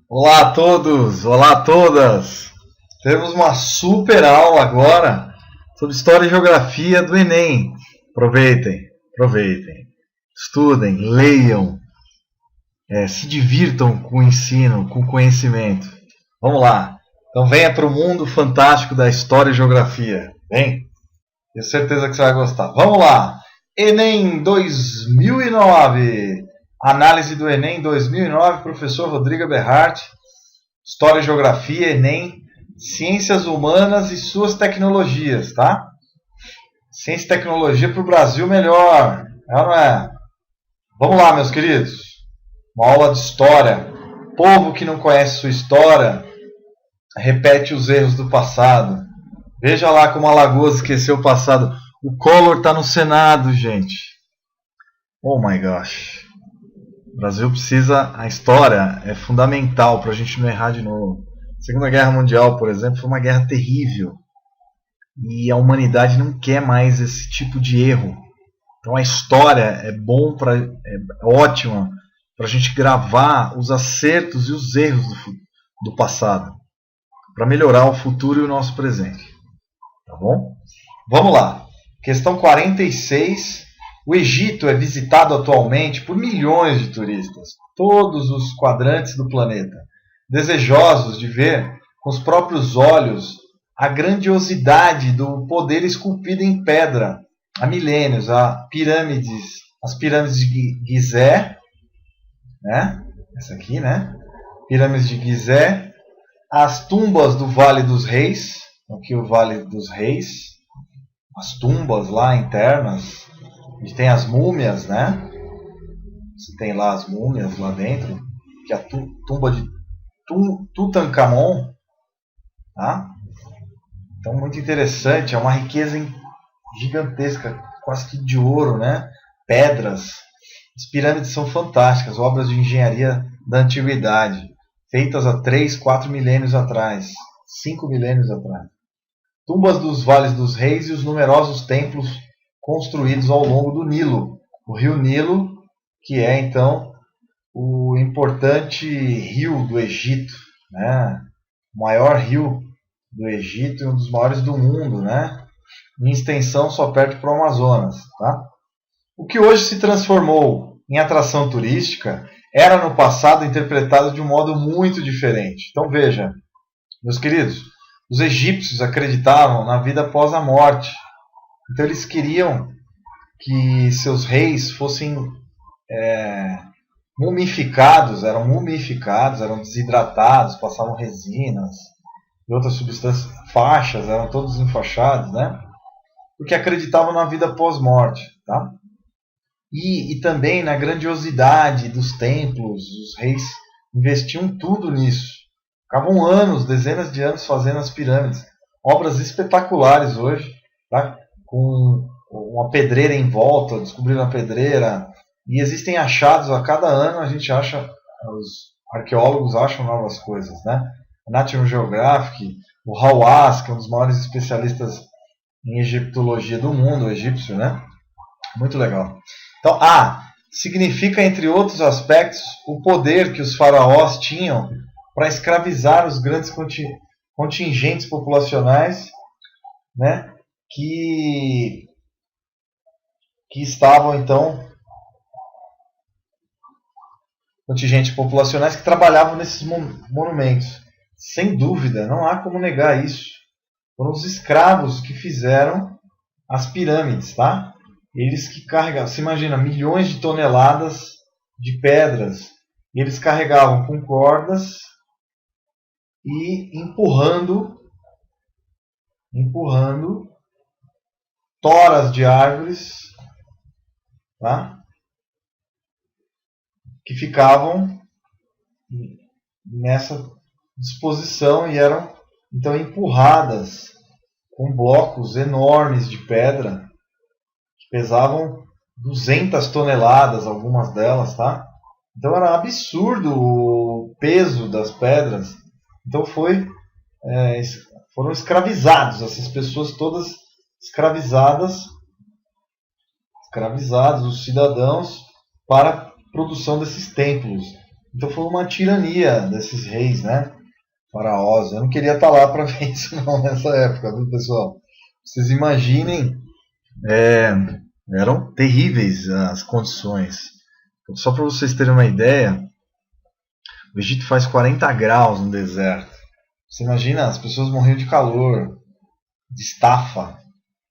Olá a todos, olá a todas. Temos uma super aula agora sobre História e Geografia do Enem. Aproveitem, estudem, leiam, se divirtam com o ensino, com o conhecimento. Vamos lá. Então venha para o mundo fantástico da História e Geografia. Vem, tenho certeza que você vai gostar. Vamos lá. Enem 2009. Análise do Enem 2009, professor Rodrigo Berhardt. História e Geografia, Enem, Ciências Humanas e suas tecnologias, tá? Ciência e tecnologia para o Brasil melhor, é ou não é? Vamos lá, meus queridos. Uma aula de história. Povo que não conhece sua história repete os erros do passado. Veja lá como Alagoas esqueceu o passado. O Collor está no Senado, gente. Oh my gosh. O Brasil precisa... A história é fundamental para a gente não errar de novo. A Segunda Guerra Mundial, por exemplo, foi uma guerra terrível. E a humanidade não quer mais esse tipo de erro. Então a história é ótima para a gente gravar os acertos e os erros do passado. Para melhorar o futuro e o nosso presente. Tá bom? Vamos lá. Questão 46. O Egito é visitado atualmente por milhões de turistas, todos os quadrantes do planeta, desejosos de ver com os próprios olhos a grandiosidade do poder esculpido em pedra há milênios, as pirâmides de Gizé, né? Essa aqui, né? Pirâmides de Gizé, as tumbas do Vale dos Reis, aqui o Vale dos Reis, as tumbas lá internas. A gente tem as múmias, né? Você tem lá as múmias lá dentro, que é a tumba de Tutankhamon, tá? Então, muito interessante, é uma riqueza gigantesca, quase que de ouro, né? Pedras. As pirâmides são fantásticas, obras de engenharia da antiguidade, feitas há 3, 4 milênios atrás, 5 milênios atrás. Tumbas dos Vales dos Reis e os numerosos templos construídos ao longo do Nilo, o rio Nilo, que é então o importante rio do Egito, né? O maior rio do Egito e um dos maiores do mundo, né? Em extensão só perto para o Amazonas, tá? O que hoje se transformou em atração turística era no passado interpretado de um modo muito diferente. Então veja, meus queridos, os egípcios acreditavam na vida após a morte. Então eles queriam que seus reis fossem mumificados, eram desidratados, passavam resinas e outras substâncias, faixas, eram todos enfaixados, né? Porque acreditavam na vida pós-morte, tá? E também na grandiosidade dos templos, os reis investiam tudo nisso. Ficavam anos, dezenas de anos fazendo as pirâmides, obras espetaculares hoje, tá? Com uma pedreira em volta, descobriram a pedreira, e existem achados a cada ano, a gente acha, os arqueólogos acham novas coisas, né? O National Geographic, o Hawass, que é um dos maiores especialistas em egiptologia do mundo, o egípcio, né? Muito legal. Então, significa, entre outros aspectos, o poder que os faraós tinham para escravizar os grandes contingentes populacionais, né? Que estavam, então, contingentes populacionais que trabalhavam nesses monumentos. Sem dúvida, não há como negar isso. Foram os escravos que fizeram as pirâmides, tá? Eles que carregavam, se imagina, milhões de toneladas de pedras. E eles carregavam com cordas e empurrando toras de árvores, tá? Que ficavam nessa disposição e eram então empurradas com blocos enormes de pedra que pesavam 200 toneladas, algumas delas, tá? Então era absurdo o peso das pedras. Então foram escravizados, essas pessoas todas escravizados, os cidadãos, para a produção desses templos. Então foi uma tirania desses reis, né? Faraós. Eu não queria estar lá para ver isso não nessa época, viu, pessoal? Vocês imaginem, eram terríveis as condições. Então, só para vocês terem uma ideia, o Egito faz 40 graus no deserto. Você imagina, as pessoas morriam de calor, de estafa.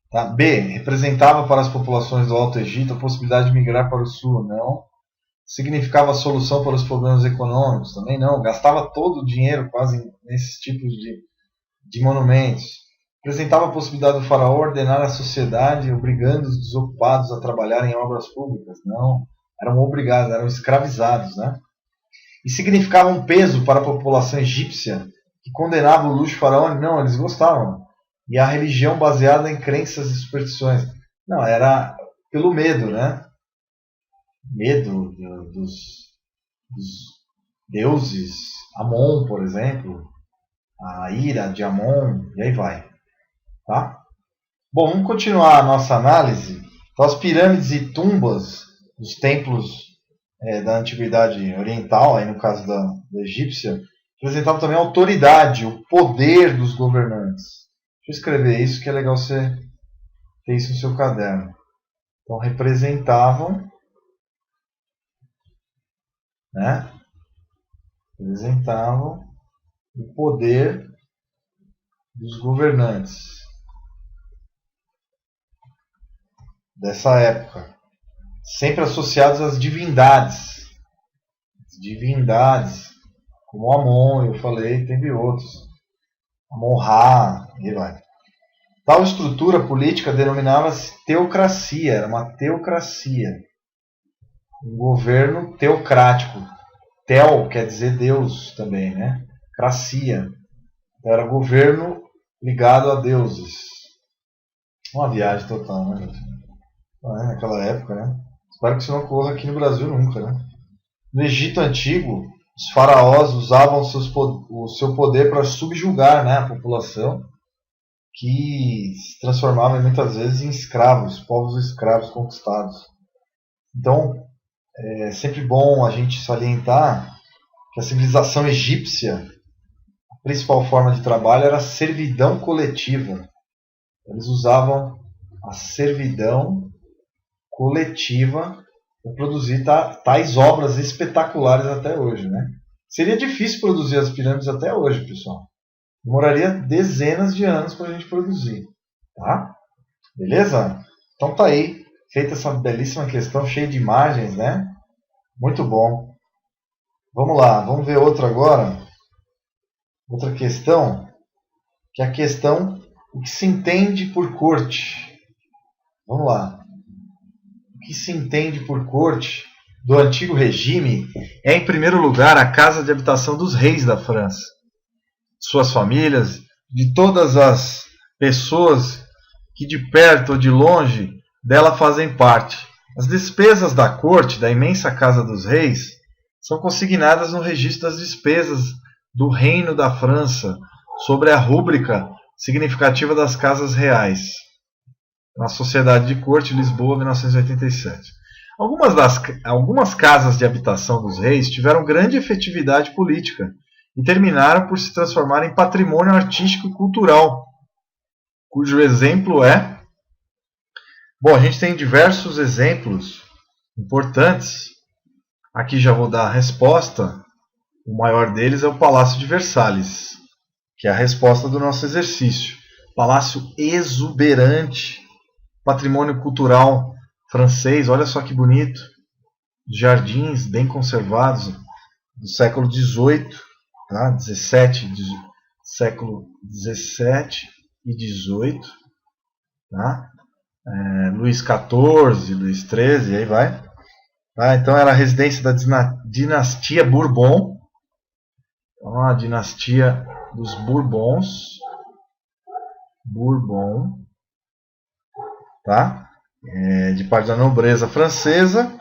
Tá? B. Representava para as populações do Alto Egito a possibilidade de migrar para o sul. Não. Significava a solução para os problemas econômicos. Também não. Gastava todo o dinheiro quase nesses tipos de monumentos. Representava a possibilidade do faraó ordenar a sociedade, obrigando os desocupados a trabalhar em obras públicas. Não. Eram obrigados, eram escravizados, né? E significava um peso para a população egípcia que condenava o luxo faraônico. Não, eles gostavam. E a religião baseada em crenças e superstições. Não, era pelo medo, né? Medo dos deuses. Amon, por exemplo. A ira de Amon. E aí vai. Tá? Bom, vamos continuar a nossa análise. Então, as pirâmides e tumbas dos templos da antiguidade oriental, aí no caso da egípcia, representavam também a autoridade, o poder dos governantes. Deixa eu escrever isso, que é legal você ter isso no seu caderno. Então, representavam, né? Representavam o poder dos governantes dessa época, sempre associados às divindades. Divindades, como Amon, eu falei, teve outros. Amon-Ra, e vai. Tal estrutura política denominava-se teocracia, era uma teocracia. Um governo teocrático. Teo quer dizer Deus também, né? Cracia. Então, era governo ligado a deuses. Uma viagem total, né, gente? Naquela época, né? Espero que isso não ocorra aqui no Brasil nunca, né? No Egito Antigo, os faraós usavam o seu poder para subjugar, né, a população, que se transformava muitas vezes em escravos, povos escravos conquistados. Então, é sempre bom a gente salientar que a civilização egípcia, a principal forma de trabalho era a servidão coletiva. Eles usavam a servidão coletiva para produzir tais obras espetaculares até hoje, né? Seria difícil produzir as pirâmides até hoje, pessoal. Demoraria dezenas de anos para a gente produzir, tá? Beleza? Então tá aí, feita essa belíssima questão, cheia de imagens, né? Muito bom. Vamos lá, vamos ver outra agora. Outra questão, que é a questão o que se entende por corte. Vamos lá. O que se entende por corte do antigo regime é, em primeiro lugar, a casa de habitação dos reis da França, suas famílias, de todas as pessoas que de perto ou de longe dela fazem parte. As despesas da corte, da imensa casa dos reis, são consignadas no registro das despesas do Reino da França, sobre a rúbrica significativa das casas reais, na Sociedade de Corte, Lisboa, 1987. Algumas casas de habitação dos reis tiveram grande efetividade política e terminaram por se transformar em patrimônio artístico e cultural, cujo exemplo é... Bom, a gente tem diversos exemplos importantes. Aqui já vou dar a resposta. O maior deles é o Palácio de Versalhes, que é a resposta do nosso exercício. Palácio exuberante, patrimônio cultural francês, olha só que bonito. Jardins bem conservados, do século XVIII, tá? 17, século XVII e XVIII, tá? Luís XIV, Luís XIII, aí vai. Tá? Então era a residência da dinastia Bourbon, então, a dinastia dos Bourbons, Bourbon, tá? De parte da nobreza francesa,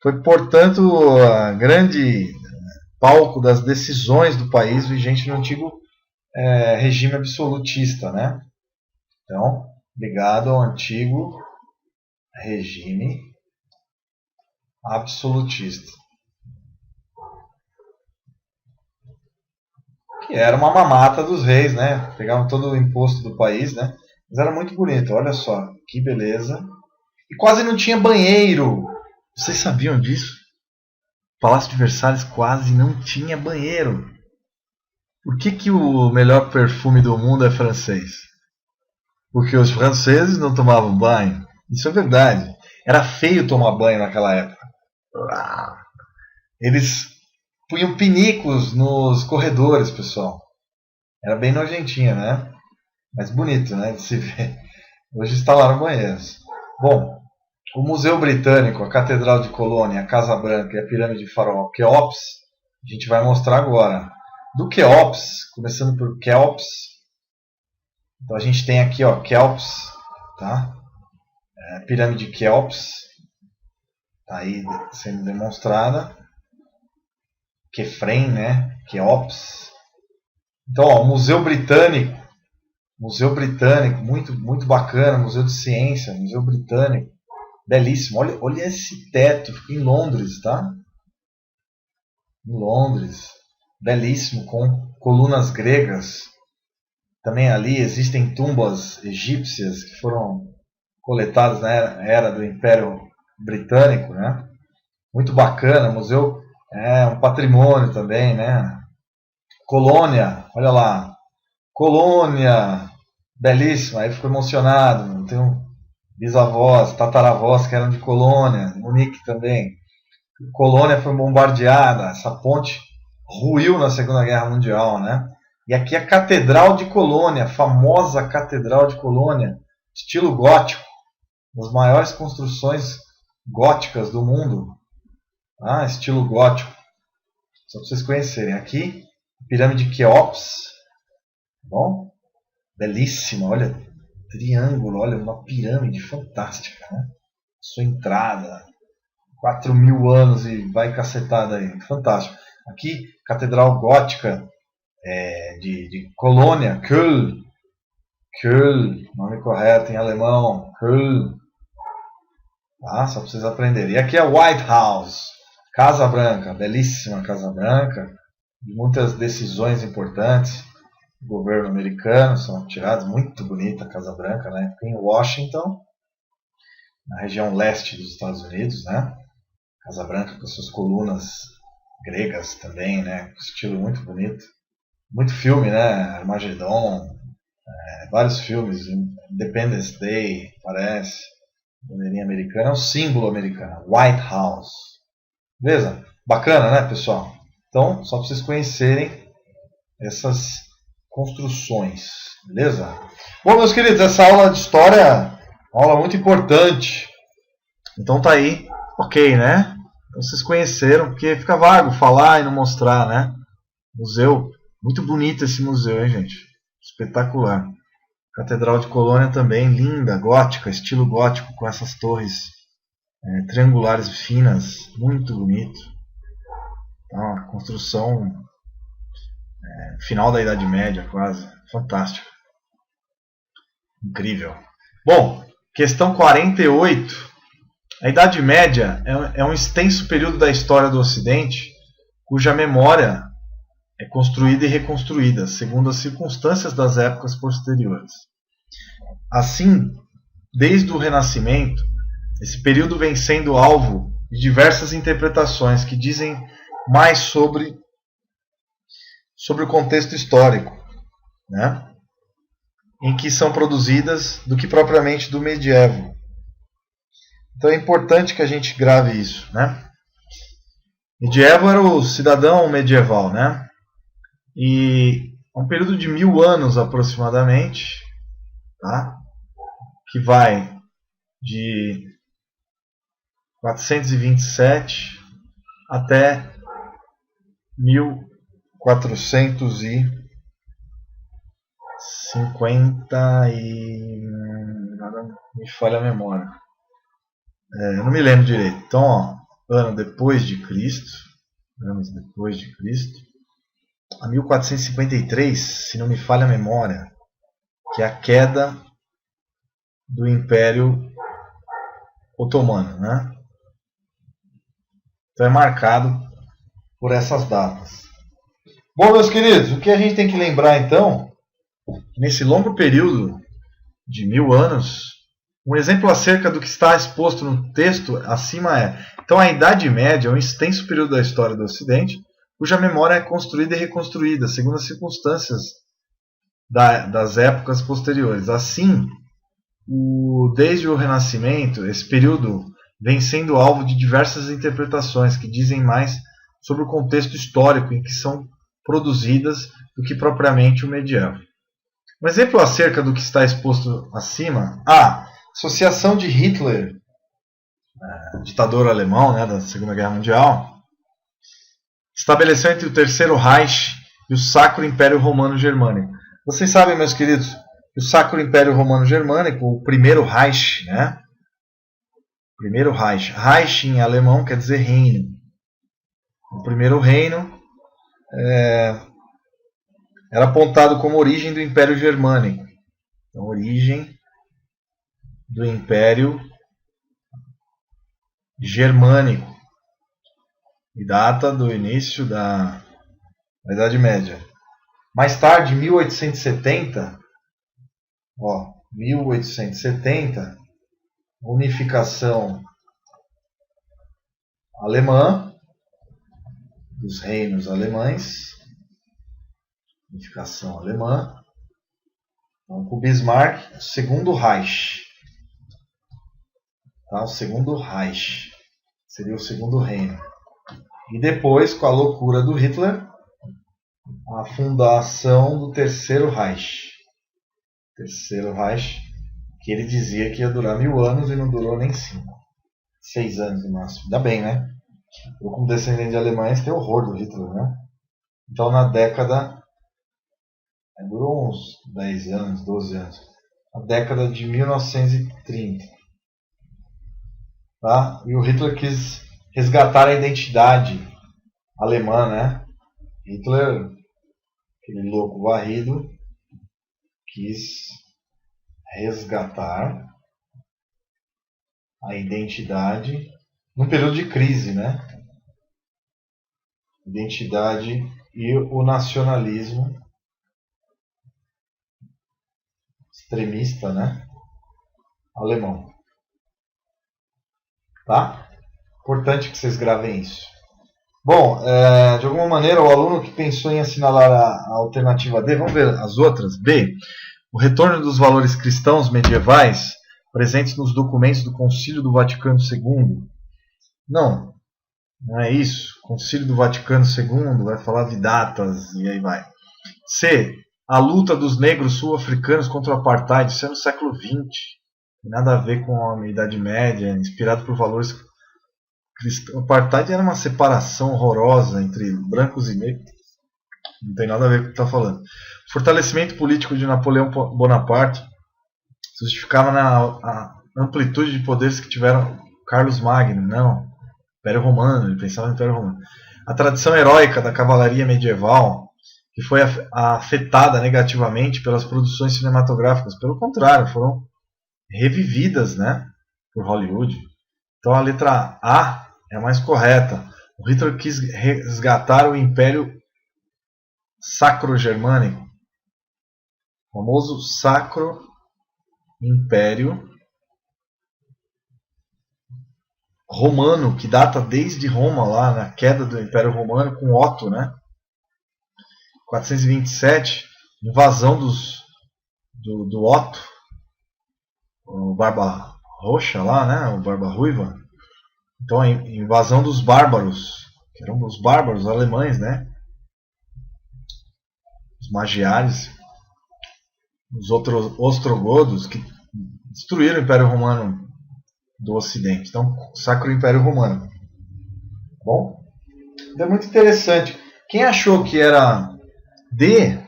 foi, portanto, a grande palco das decisões do país vigente no antigo regime absolutista, né? Então, ligado ao antigo regime absolutista. que era uma mamata dos reis, né? Pegavam todo o imposto do país, né? Mas era muito bonito, olha só, que beleza. E quase não tinha banheiro. Vocês sabiam disso? O Palácio de Versalhes quase não tinha banheiro. Por que o melhor perfume do mundo é francês? Porque os franceses não tomavam banho. Isso é verdade. Era feio tomar banho naquela época. Eles punham pinicos nos corredores, pessoal. Era bem nojentinha, né? Mas bonito, né? De se ver. Hoje instalaram banheiros. Bom, o Museu Britânico, a Catedral de Colônia, a Casa Branca e a Pirâmide de Faraó Quéops, a gente vai mostrar agora. Do Quéops, começando por Quéops. Então a gente tem aqui, ó, Quéops, tá? Pirâmide de Quéops. Tá aí sendo demonstrada. Quefrem, né? Quéops. Então, ó, Museu Britânico, muito, muito bacana, Museu de Ciência, Museu Britânico, belíssimo. Olha esse teto, fica em Londres, tá? Em Londres, belíssimo, com colunas gregas. Também ali existem tumbas egípcias que foram coletadas na era do Império Britânico, né? Muito bacana, museu é um patrimônio também, né? Colônia, olha lá, Colônia, belíssima, aí ficou emocionado, tenho bisavós, tataravós que eram de Colônia, Munique também. Colônia foi bombardeada, essa ponte ruiu na Segunda Guerra Mundial, né? E aqui a Catedral de Colônia, a famosa Catedral de Colônia, estilo gótico, uma das maiores construções góticas do mundo, estilo gótico, só para vocês conhecerem. Aqui, Pirâmide de Quéops, bom, belíssima, olha, triângulo, olha, uma pirâmide fantástica, né? Sua entrada, 4.000 anos e vai cacetada aí, fantástico. Aqui, Catedral Gótica de Colônia, Köln, nome correto em alemão, Köln, tá? Só para vocês aprenderem. E aqui é White House, Casa Branca, belíssima Casa Branca, muitas decisões importantes do governo americano são tiradas, muito bonita a Casa Branca, né? Fica em Washington, na região leste dos Estados Unidos, né? Casa Branca com suas colunas gregas também, né? Estilo muito bonito. Muito filme, né? Armagedon, vários filmes, Independence Day, parece, bandeirinha americana, é um símbolo americano, White House. Beleza? Bacana, né, pessoal? Então, só para vocês conhecerem essas construções, beleza? Bom, meus queridos, essa aula de história é uma aula muito importante. Então tá aí, ok, né? Então, vocês conheceram, porque fica vago falar e não mostrar, né? Museu, muito bonito esse museu, hein, gente? Espetacular. Catedral de Colônia também, linda, gótica, estilo gótico, com essas torres triangulares finas, muito bonito. Então, construção final da Idade Média, quase, fantástica. Incrível. Bom, questão 48. A Idade Média é um extenso período da história do Ocidente cuja memória é construída e reconstruída segundo as circunstâncias das épocas posteriores. Assim, desde o Renascimento, esse período vem sendo alvo de diversas interpretações que dizem mais sobre o contexto histórico, né, em que são produzidas do que propriamente do medievo. Então é importante que a gente grave isso, né? Medievo era o cidadão medieval, né? E é um período de 1000 anos aproximadamente, tá? Que vai de 427 até 1450 e... nada me falha a memória. Eu não me lembro direito. Então, ó, anos depois de Cristo, a 1453, se não me falha a memória, que é a queda do Império Otomano, né? Então é marcado por essas datas. Bom, meus queridos, o que a gente tem que lembrar então, nesse longo período de 1000 anos, um exemplo acerca do que está exposto no texto acima é: então a Idade Média é um extenso período da história do Ocidente, cuja memória é construída e reconstruída segundo as circunstâncias das épocas posteriores. Assim, desde o Renascimento, esse período vem sendo alvo de diversas interpretações que dizem mais sobre o contexto histórico em que são produzidas do que propriamente o medievo. Um exemplo acerca do que está exposto acima: associação de Hitler, ditador alemão, né, da Segunda Guerra Mundial, estabeleceu entre o Terceiro Reich e o Sacro Império Romano Germânico. Vocês sabem, meus queridos, que o Sacro Império Romano Germânico, o primeiro Reich, né? Primeiro Reich. Reich em alemão quer dizer reino. O primeiro reino era apontado como origem do Império Germânico. Então, origem do Império Germânico. E data do início da Idade Média. Mais tarde, 1870, 1870, unificação alemã, dos reinos alemães, unificação alemã. Então, com Bismarck, o segundo Reich. Tá? O segundo Reich seria o segundo reino. E depois, com a loucura do Hitler, a fundação do Terceiro Reich. Terceiro Reich, que ele dizia que ia durar 1000 anos e não durou nem 5. 6 anos no máximo. Ainda bem, né? Eu, como descendente de alemães, tenho horror do Hitler, né? Então, na década... durou uns 10 anos, 12 anos. A década de 1930. Tá? E o Hitler quis resgatar a identidade alemã, né? Hitler, aquele louco varrido, quis resgatar a identidade num período de crise, né? Identidade e o nacionalismo extremista, né? Alemão. Tá? Importante que vocês gravem isso. Bom, de alguma maneira, o aluno que pensou em assinalar a alternativa D, vamos ver as outras. B, o retorno dos valores cristãos medievais presentes nos documentos do Concílio do Vaticano II. Não é isso. Concílio do Vaticano II vai falar de datas e aí vai. C, a luta dos negros sul-africanos contra o apartheid, isso é no século XX. Tem nada a ver com a Idade Média, inspirado por valores cristãos. O apartheid era uma separação horrorosa entre brancos e negros. Não tem nada a ver com o que está falando. O fortalecimento político de Napoleão Bonaparte se justificava na amplitude de poderes que tiveram Carlos Magno. Não, Império Romano, ele pensava no Império Romano. A tradição heróica da cavalaria medieval, que foi afetada negativamente pelas produções cinematográficas. Pelo contrário, foram revividas, né, por Hollywood. Então a letra A é a mais correta. O Hitler quis resgatar o Império Sacro-Germânico, o famoso Sacro Império Romano, que data desde Roma, lá na queda do Império Romano com Otto, né? 427, invasão do Otto, o Barba Roxa lá, né? O Barba Ruiva. Então a invasão dos bárbaros, que eram os bárbaros alemães, né? Os magiares, os outros ostrogodos, que destruíram o Império Romano do Ocidente. Então, Sacro Império Romano. Bom, é muito interessante. Quem achou que era D,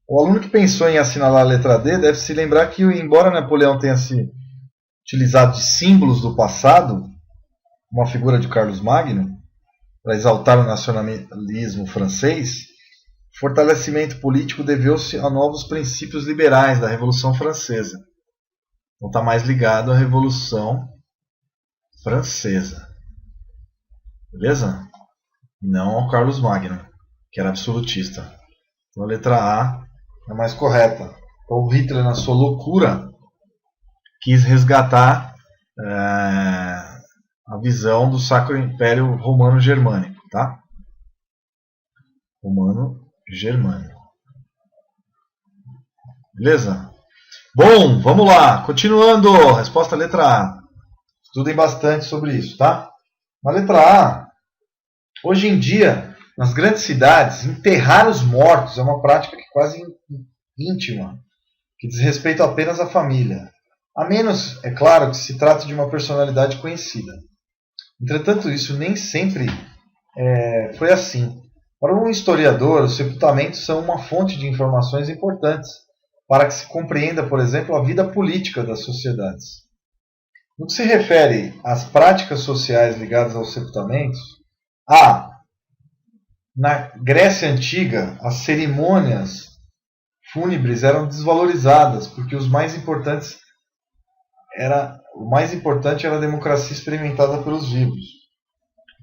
o aluno que pensou em assinalar a letra D deve se lembrar que, embora Napoleão tenha se utilizado de símbolos do passado, uma figura de Carlos Magno, para exaltar o nacionalismo francês, o fortalecimento político deveu-se a novos princípios liberais da Revolução Francesa. Então está mais ligado à Revolução Francesa. Beleza? Não ao Carlos Magno. que era absolutista. Então a letra A é a mais correta. Então o Hitler, na sua loucura, quis resgatar a visão do Sacro Império Romano-Germânico, tá? Romano-Germânico. Beleza? Bom, vamos lá. Continuando. Resposta letra A. Estudem bastante sobre isso, tá? Na letra A, hoje em dia, nas grandes cidades, enterrar os mortos é uma prática que quase íntima, que diz respeito apenas à família. A menos, é claro, que se trate de uma personalidade conhecida. Entretanto, isso nem sempre foi assim. Para um historiador, os sepultamentos são uma fonte de informações importantes para que se compreenda, por exemplo, a vida política das sociedades. No que se refere às práticas sociais ligadas aos sepultamentos, na Grécia Antiga, as cerimônias fúnebres eram desvalorizadas, porque o mais importante era a democracia experimentada pelos vivos.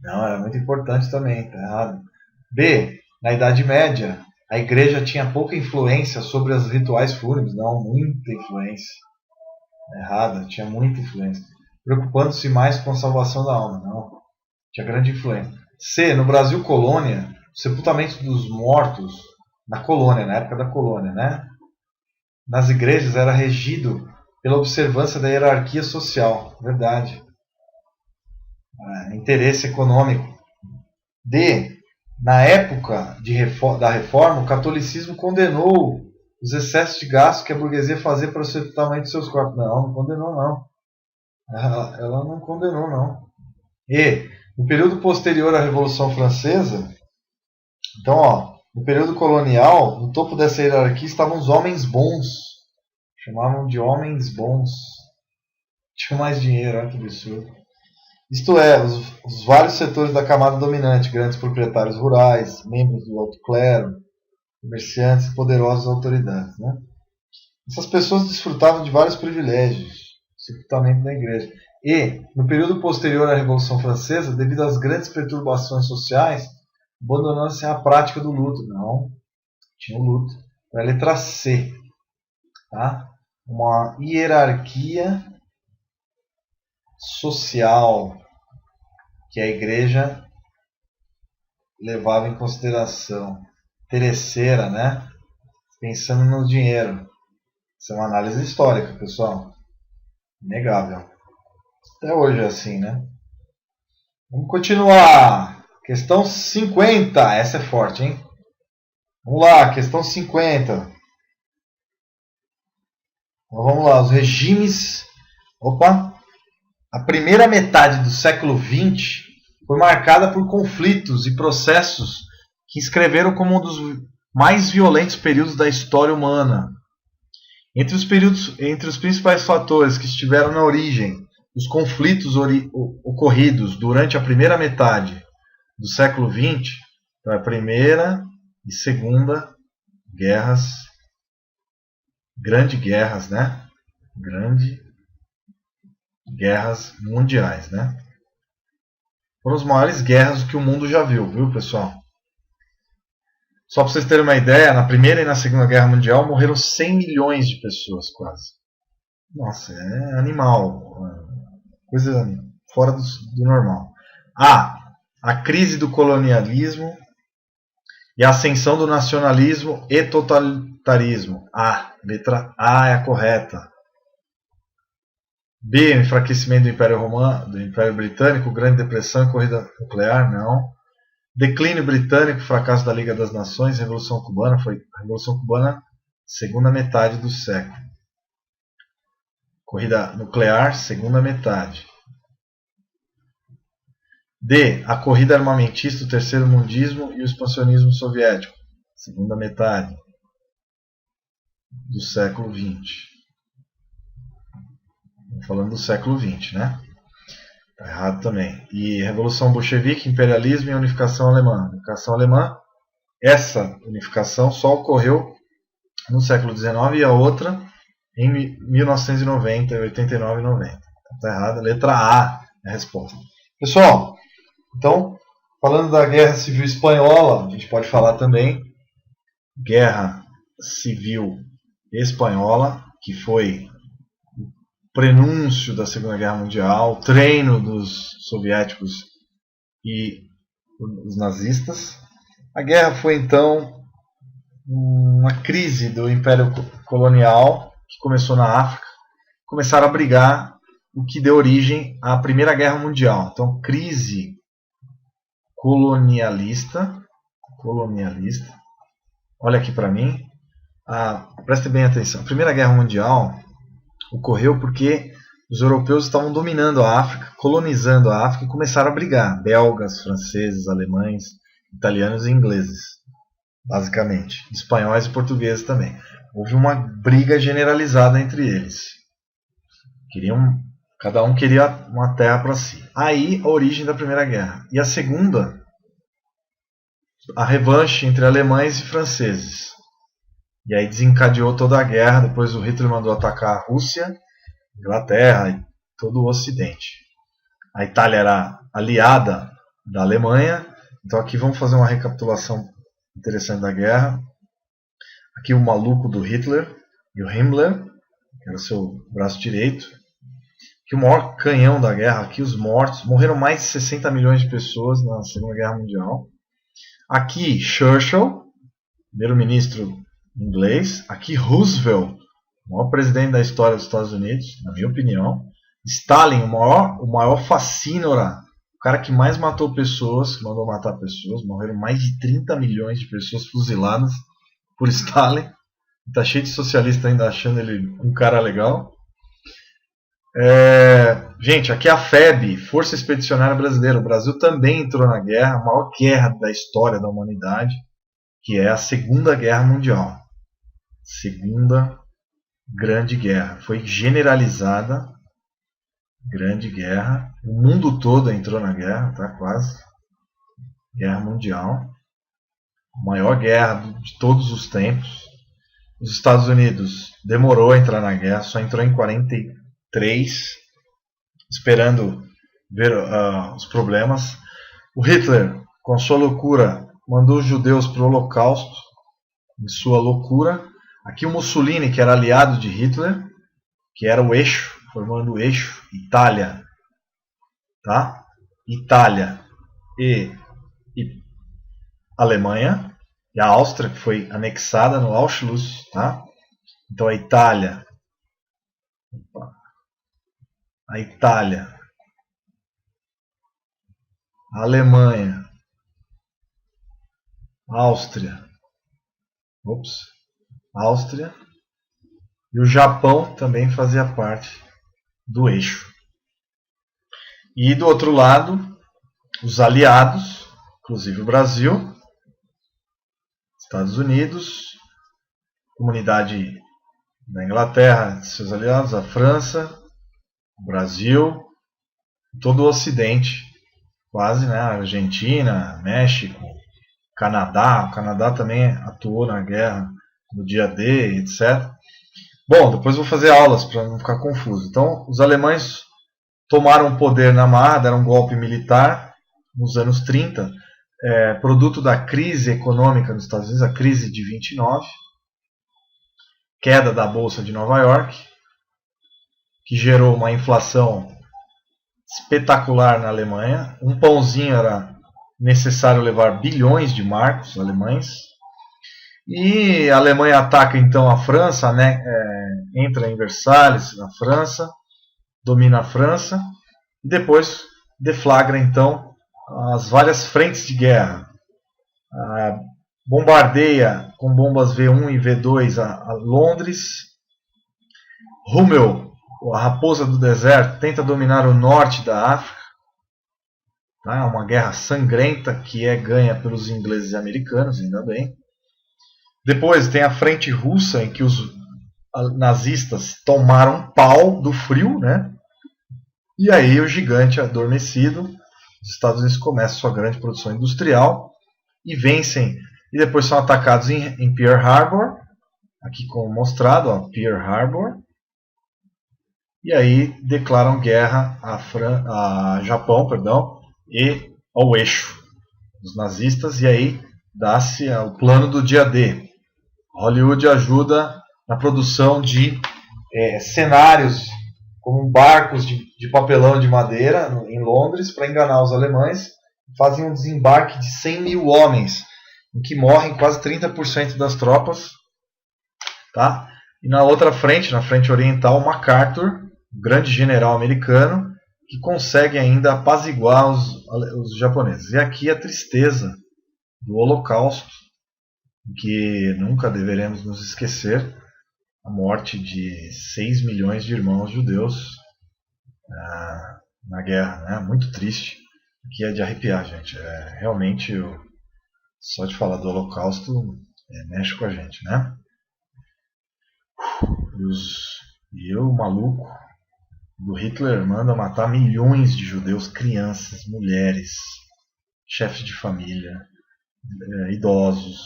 Não, era muito importante também, está errado. B, na Idade Média, a igreja tinha pouca influência sobre os rituais fúnebres. Não, muita influência. Errada, tinha muita influência. Preocupando-se mais com a salvação da alma. Não, tinha grande influência. C, no Brasil colônia, o sepultamento dos mortos, na colônia, na época da colônia, né? Nas igrejas era regido pela observância da hierarquia social. Verdade. Interesse econômico. D, na época da reforma, o catolicismo condenou os excessos de gasto que a burguesia fazia para o sepultamento de seus corpos. Não condenou, não. Ela não condenou, não. E, no período posterior à Revolução Francesa, então, no período colonial, no topo dessa hierarquia estavam os homens bons. Chamavam de homens bons. Tinham mais dinheiro, olha que absurdo. Isto é, os vários setores da camada dominante, grandes proprietários rurais, membros do alto clero, comerciantes e poderosas autoridades. Né? Essas pessoas desfrutavam de vários privilégios, sepultamento da igreja. E, no período posterior à Revolução Francesa, devido às grandes perturbações sociais, abandonou-se a prática do luto. Não, tinha o luto. É a letra C. Tá? Uma hierarquia social que a igreja levava em consideração. Terceira, né? Pensando no dinheiro. Isso é uma análise histórica, pessoal. Inegável. Até hoje é assim, né? Vamos continuar. Questão 50. Essa é forte, hein? Vamos lá, questão 50. Então, vamos lá, os regimes... Opa! A primeira metade do século XX foi marcada por conflitos e processos que escreveram como um dos mais violentos períodos da história humana. Entre os principais fatores que estiveram na origem dos conflitos ocorridos durante a primeira metade do século XX, então a primeira e segunda grandes guerras, né? Guerras mundiais, né? Foram as maiores guerras que o mundo já viu, pessoal? Só para vocês terem uma ideia, na Primeira e na Segunda Guerra Mundial morreram 100 milhões de pessoas, quase. Nossa, é animal. Coisa fora do normal. A crise do colonialismo e a ascensão do nacionalismo e totalitarismo. Letra A é a correta. B, o enfraquecimento do Império Romano, do Império Britânico, Grande Depressão e corrida nuclear, não. Declínio britânico, fracasso da Liga das Nações, Revolução Cubana, foi a Revolução Cubana, segunda metade do século. Corrida nuclear, segunda metade. D, a corrida armamentista, o terceiro mundismo e o expansionismo soviético, segunda metade do século XX. Falando do século XX, né? Tá errado também. E Revolução Bolchevique, Imperialismo e Unificação Alemã. Unificação Alemã, essa unificação só ocorreu no século XIX e a outra em 1990, 89 e 90. Tá errado. Letra A é a resposta. Pessoal, então, Falando da Guerra Civil Espanhola, a gente pode falar também Guerra Civil Espanhola, que foi o prenúncio da Segunda Guerra Mundial, o treino dos soviéticos e os nazistas. A guerra foi então uma crise do Império Colonial que começou na África. Começaram a brigar, o que deu origem à Primeira Guerra Mundial. Então, crise colonialista. Olha aqui para mim. Preste bem atenção. A Primeira Guerra Mundial ocorreu porque os europeus estavam dominando a África, colonizando a África e começaram a brigar. Belgas, franceses, alemães, italianos e ingleses, basicamente. Espanhóis e portugueses também. Houve uma briga generalizada entre eles. Cada um queria uma terra para si. Aí a origem da Primeira Guerra. E a segunda, a revanche entre alemães e franceses. E aí desencadeou toda a guerra. Depois o Hitler mandou atacar a Rússia, Inglaterra e todo o Ocidente. A Itália era aliada da Alemanha. Então aqui vamos fazer uma recapitulação interessante da guerra. Aqui o maluco do Hitler e o Himmler, que era o seu braço direito. Aqui o maior canhão da guerra, aqui os mortos. Morreram mais de 60 milhões de pessoas na Segunda Guerra Mundial. Aqui Churchill, primeiro-ministro inglês. Aqui Roosevelt, o maior presidente da história dos Estados Unidos, na minha opinião. Stalin, o maior facínora, o cara que mais matou pessoas, que mandou matar pessoas. Morreram mais de 30 milhões de pessoas fuziladas por Stalin. Está cheio de socialista ainda achando ele um cara legal. Gente, aqui é a FEB, Força Expedicionária Brasileira. O Brasil também entrou na guerra, a maior guerra da história da humanidade, que é a Segunda Guerra Mundial. Segunda Grande Guerra. Foi generalizada. Grande Guerra. O mundo todo entrou na guerra, tá? Quase. Guerra Mundial. Maior guerra de todos os tempos. Os Estados Unidos demorou a entrar na guerra, só entrou em 43, esperando ver os problemas. O Hitler, com sua loucura, mandou os judeus para o Holocausto, em sua loucura. Aqui o Mussolini, que era aliado de Hitler, que era o eixo, formando o eixo Itália, tá? Itália e Alemanha. E a Áustria, que foi anexada no Anschluss, tá? Então a Itália, a Alemanha, a Áustria, e o Japão também fazia parte do eixo. E do outro lado, os aliados, inclusive o Brasil, Estados Unidos, comunidade da Inglaterra, seus aliados, a França, o Brasil, todo o Ocidente, quase, né? A Argentina, México, Canadá. O Canadá também atuou na guerra no dia D, etc. Bom, depois vou fazer aulas para não ficar confuso. Então, os alemães tomaram o poder na marra, deram um golpe militar nos anos 30, produto da crise econômica nos Estados Unidos, a crise de 29, queda da Bolsa de Nova York, que gerou uma inflação espetacular na Alemanha. Um pãozinho era necessário levar bilhões de marcos alemães. E a Alemanha ataca então a França, né? Entra em Versalhes, na França, domina a França, e depois deflagra então as várias frentes de guerra. Bombardeia com bombas V1 e V2 a Londres. Rommel, a raposa do deserto, tenta dominar o norte da África. Tá? É uma guerra sangrenta que é ganha pelos ingleses e americanos, ainda bem. Depois tem a frente russa, em que os nazistas tomaram pau do frio, né? E aí o gigante adormecido, os Estados Unidos começam sua grande produção industrial e vencem, e depois são atacados em Pearl Harbor, aqui como mostrado, ó, Pearl Harbor, e aí declaram guerra a Japão, e ao eixo. dos nazistas, e aí dá-se o plano do dia D. Hollywood ajuda na produção de cenários como barcos de papelão de madeira em Londres para enganar os alemães. Fazem um desembarque de 100 mil homens, em que morrem quase 30% das tropas. Tá? E na outra frente, na frente oriental, MacArthur, grande general americano, que consegue ainda apaziguar os japoneses. E aqui a tristeza do Holocausto, que nunca deveremos nos esquecer, a morte de 6 milhões de irmãos judeus na guerra, né? Muito triste, que é de arrepiar, gente. Realmente, só de falar do Holocausto, mexe com a gente, né? E o maluco do Hitler manda matar milhões de judeus, crianças, mulheres, chefes de família, idosos.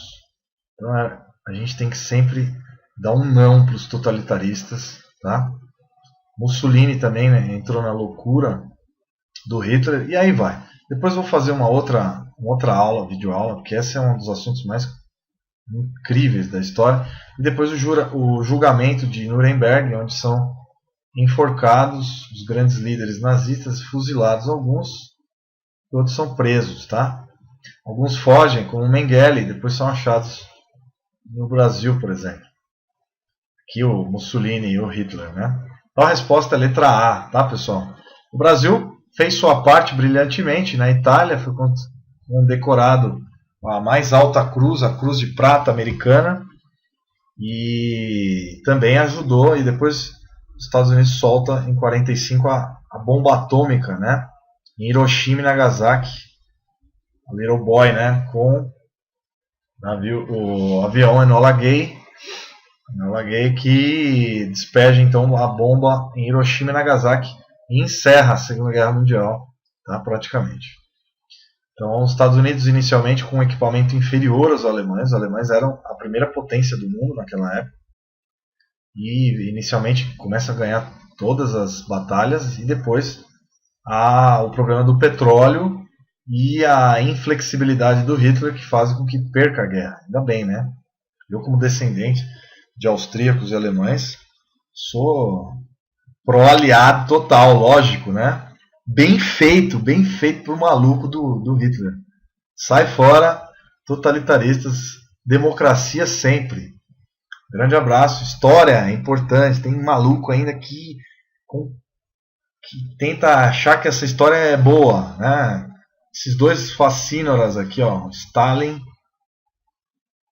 Então a gente tem que sempre dar um não para os totalitaristas, tá? Mussolini também, né, entrou na loucura do Hitler, e aí vai. Depois eu vou fazer uma outra aula, videoaula, porque esse é um dos assuntos mais incríveis da história. E depois o julgamento de Nuremberg, onde são enforcados os grandes líderes nazistas, fuzilados alguns, e outros são presos, tá? Alguns fogem, como Mengele, e depois são achados no Brasil, por exemplo. Aqui o Mussolini e o Hitler, né? Então a resposta é letra A, tá, pessoal? O Brasil fez sua parte brilhantemente. Na Itália foi condecorado a mais alta cruz, a Cruz de Prata americana, e também ajudou. E depois os Estados Unidos solta em 1945 a bomba atômica, né? Em Hiroshima e Nagasaki, a Little Boy, né? Com o avião Enola Gay, que despeja então a bomba em Hiroshima e Nagasaki e encerra a Segunda Guerra Mundial, tá? Praticamente. Então, os Estados Unidos inicialmente com um equipamento inferior aos alemães. Os alemães eram a primeira potência do mundo naquela época, e inicialmente começa a ganhar todas as batalhas, e depois o problema do petróleo e a inflexibilidade do Hitler, que fazem com que perca a guerra. Ainda bem, né? Eu, como descendente de austríacos e alemães, sou pró-aliado total, lógico, né? Bem feito pro maluco do Hitler. Sai fora, totalitaristas, democracia sempre. Grande abraço. História é importante. Tem um maluco ainda que tenta achar que essa história é boa, né? Esses dois fascínoras aqui, ó, Stalin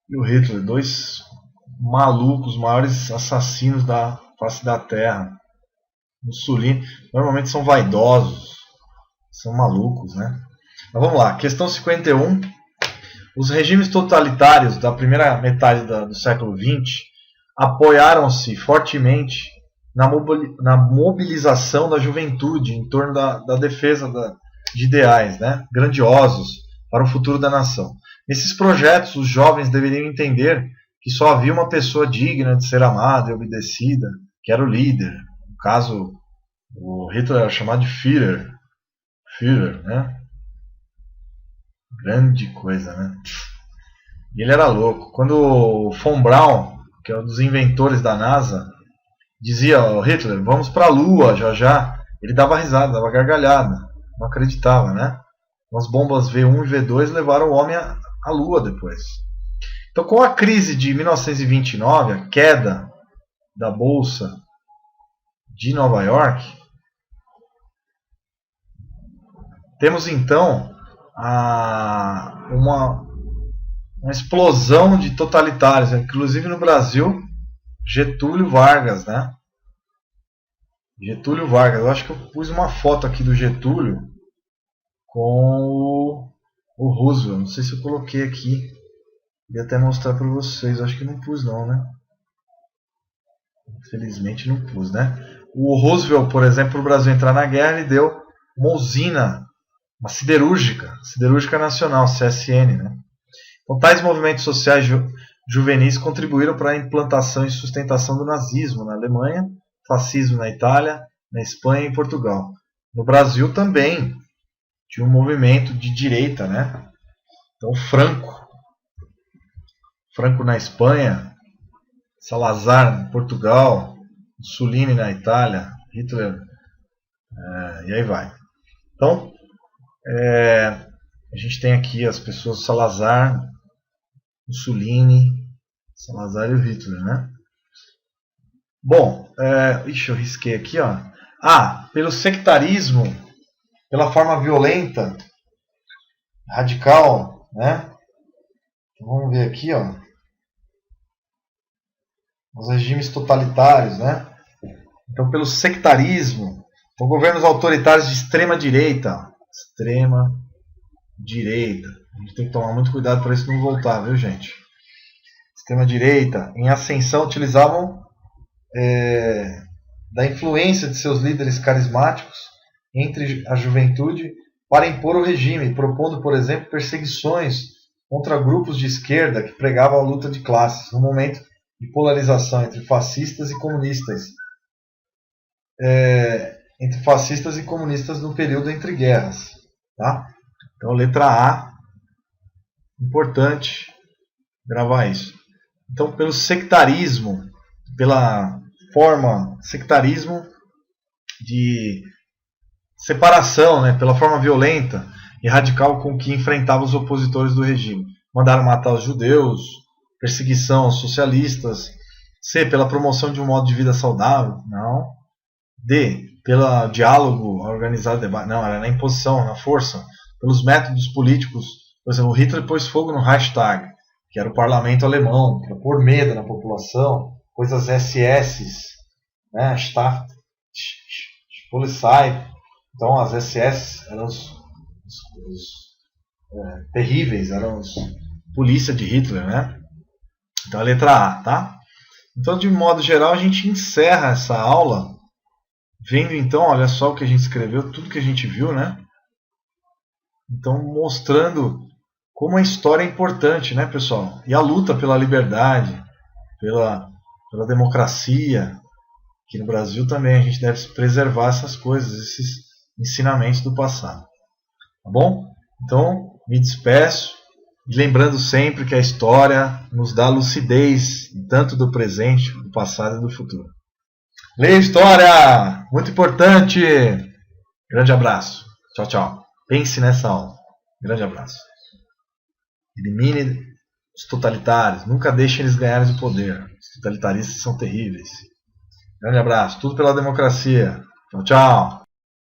e o Hitler, dois malucos, maiores assassinos da face da Terra. Mussolini, normalmente são vaidosos, são malucos, né? Mas vamos lá, questão 51. Os regimes totalitários da primeira metade do século XX apoiaram-se fortemente na mobilização da juventude em torno da defesa de ideais, né, grandiosos para o futuro da nação. Nesses projetos, os jovens deveriam entender que só havia uma pessoa digna de ser amada e obedecida, que era o líder. No caso, o Hitler era chamado de Führer, né? Grande coisa, né? E ele era louco. Quando o von Braun, que é um dos inventores da NASA, dizia ao Hitler, vamos para a Lua já, ele dava risada, dava gargalhada, não acreditava, né? As bombas V1 e V2 levaram o homem à Lua depois. Então, com a crise de 1929, a queda da Bolsa de Nova York, temos então uma explosão de totalitários, inclusive no Brasil, Getúlio Vargas, né? Getúlio Vargas, eu acho que eu pus uma foto aqui do Getúlio com o Roosevelt, não sei se eu coloquei aqui, ia até mostrar para vocês, acho que não pus não, né? Infelizmente não pus, né? O Roosevelt, por exemplo, para o Brasil entrar na guerra, ele deu uma usina, uma siderúrgica nacional, CSN, né? Então, tais movimentos sociais juvenis contribuíram para a implantação e sustentação do nazismo na Alemanha, fascismo na Itália, na Espanha e em Portugal. No Brasil também tinha um movimento de direita, né? Então Franco na Espanha, Salazar em Portugal, Mussolini na Itália, Hitler, e aí vai. Então, a gente tem aqui as pessoas Salazar, Mussolini, Salazar e o Hitler, né? Bom, eu risquei aqui, ó. Pelo sectarismo, pela forma violenta, radical, né? Então, vamos ver aqui, ó. Os regimes totalitários, né? Então, pelo sectarismo, então, governos autoritários de extrema direita. Extrema direita. A gente tem que tomar muito cuidado para isso não voltar, viu, gente? Extrema direita, em ascensão, utilizavam da influência de seus líderes carismáticos entre a juventude para impor o regime, propondo, por exemplo, perseguições contra grupos de esquerda que pregavam a luta de classes, no momento de polarização entre fascistas e comunistas. Entre fascistas e comunistas no período entre guerras. Tá? Então, letra A, importante gravar isso. Então, pelo sectarismo, pela forma sectarismo de separação, né, pela forma violenta e radical com que enfrentava os opositores do regime. Mandaram matar os judeus, perseguição aos socialistas. C, pela promoção de um modo de vida saudável. Não. D, pelo diálogo organizado debate. Não, era na imposição, na força. Pelos métodos políticos. Por exemplo, o Hitler pôs fogo no Reichstag, que era o parlamento alemão, para pôr medo na população. Pôs as SS, né, Polizei. Então as SS eram os terríveis, eram os polícia de Hitler, né? Então a letra A, tá? Então, de modo geral, a gente encerra essa aula vendo, então, olha só o que a gente escreveu, tudo que a gente viu, né? Então, mostrando como a história é importante, né, pessoal? E a luta pela liberdade, pela democracia, que no Brasil também a gente deve preservar essas coisas, esses ensinamentos do passado. Tá bom? Então, me despeço, lembrando sempre que a história nos dá lucidez, tanto do presente, do passado e do futuro. Leia história! Muito importante! Grande abraço. Tchau, tchau. Pense nessa aula. Grande abraço. Elimine os totalitários. Nunca deixe eles ganharem o poder. Os totalitaristas são terríveis. Grande abraço. Tudo pela democracia. Tchau, tchau.